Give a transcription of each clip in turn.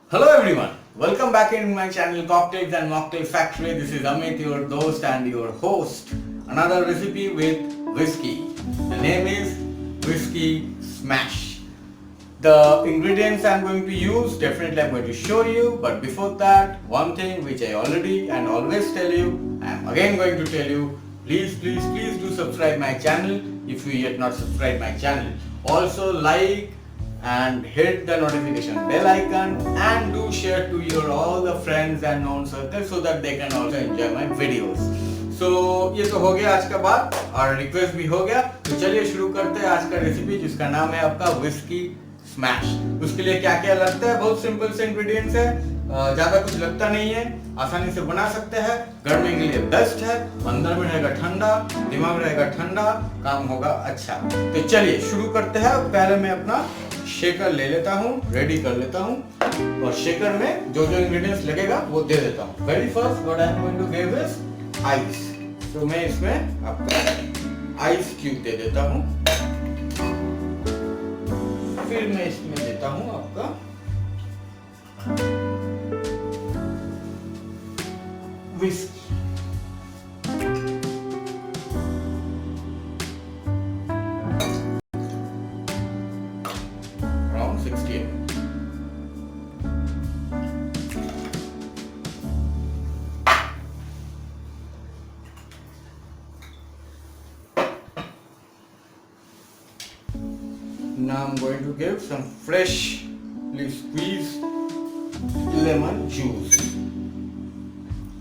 Hello everyone, welcome back in my channel Cocktails and Mocktail Factory. This is Amit, your host and your host. Another recipe with whiskey. The name is Whiskey Smash. The ingredients I'm going to use, definitely I'm going to show you. But before that, one thing which I already and always tell you, I'm again going to tell you, please do subscribe my channel if you yet not subscribe my channel. Also like and hit the notification bell icon and do share to your all the friends and known circles so that they can also enjoy my videos. So ये तो हो गया आज का बात और request भी हो गया, तो चलिए शुरू करते हैं आज का रेसिपी जिसका नाम है आपका विस्की स्मैश। उसके लिए क्या क्या लगता है, बहुत सिंपल से इंग्रेडिएंट्स है, ज्यादा कुछ लगता नहीं है, आसानी से बना सकते हैं, गर्मी के लिए बेस्ट है, अंदर में रहेगा ठंडा, दिमाग रहेगा ठंडा, काम होगा अच्छा। तो चलिए शुरू करते हैं। पहले मैं अपना शेकर ले लेता हूँ, रेडी कर लेता हूँ और शेकर में जो जो इंग्रेडिएंट्स लगेगा वो दे देता हूँ। Very first what I am going to give is ice. तो मैं इसमें आपका आइस क्यूब दे देता हूँ, फिर मैं इसमें देता हूँ आपका whisky. Around 60 ml. Now I'm going to give some freshly squeezed lemon juice,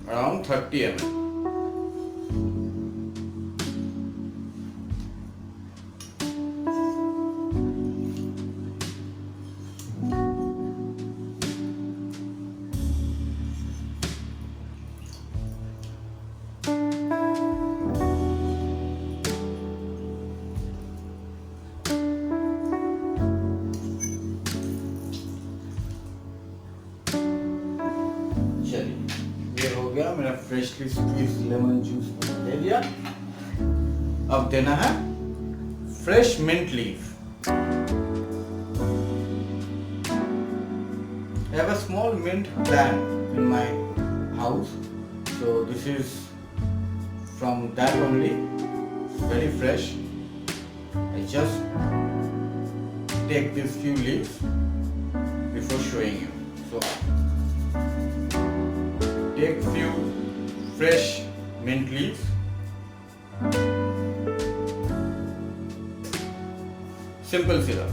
around 30 ml. ये हो गया मेरा फ्रेशली स्क्वीज्ड लेमन जूस मैंने दे दिया। अब देना है fresh mint leaf. I have a small mint plant in my house, so this is from that only. It's very fresh. I just take these few leaves before showing you. So take few fresh mint leaves, simple syrup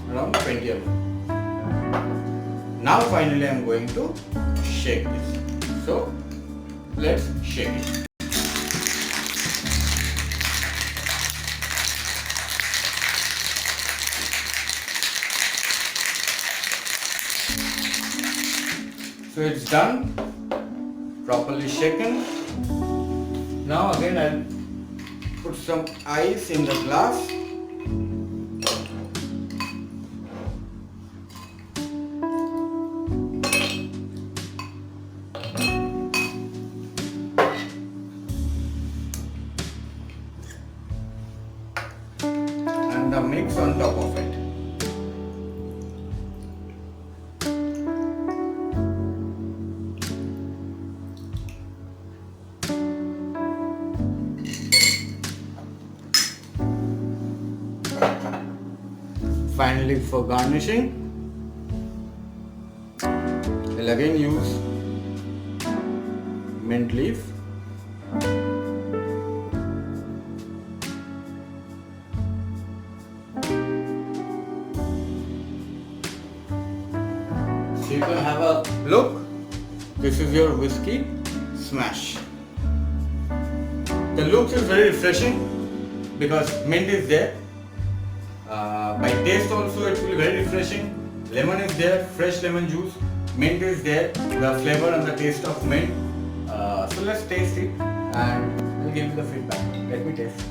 around 20 ml. Now finally I am going to shake this. So let's shake it. So it's done, properly shaken. Now again I'll put some ice in the glass. And the mix on top of it. Finally, for garnishing, I'll again use mint leaf. So you can have a look. This is your whiskey smash. The look is very refreshing because mint is there. By taste also it will be very refreshing. Lemon is there, fresh lemon juice. Mint is there, the flavor and the taste of mint. So let's taste it and I'll give you the feedback. Let me taste.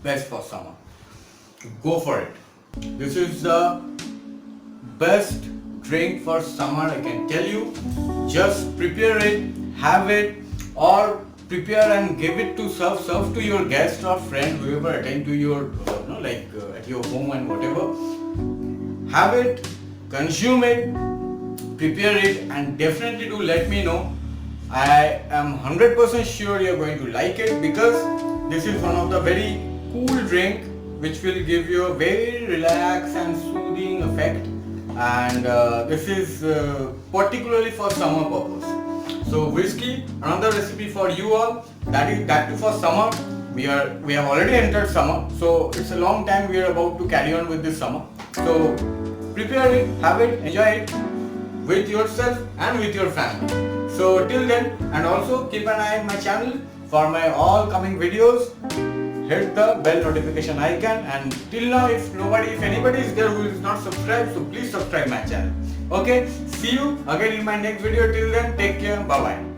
Best for summer. Go for it. This is the best drink for summer, I can tell you. Just prepare it, have it, or prepare and give it to serve to your guest or friend, whoever attend to your at your home and whatever. Have it, consume it, prepare it, and definitely do let me know. I am 100% sure you are going to like it, because this is one of the very cool drink which will give you a very relaxed and soothing effect, and this is particularly for summer purpose. So whiskey, another recipe for you all, that too for summer. We have already entered summer, so it's a long time we are about to carry on with this summer. So prepare it, have it, enjoy it with yourself and with your family. So till then, and also keep an eye on my channel for my all coming videos. Hit the bell notification icon, and till now if anybody is there who is not subscribed, so please subscribe my channel. Okay, see you again in my next video. Till then, take care, bye bye.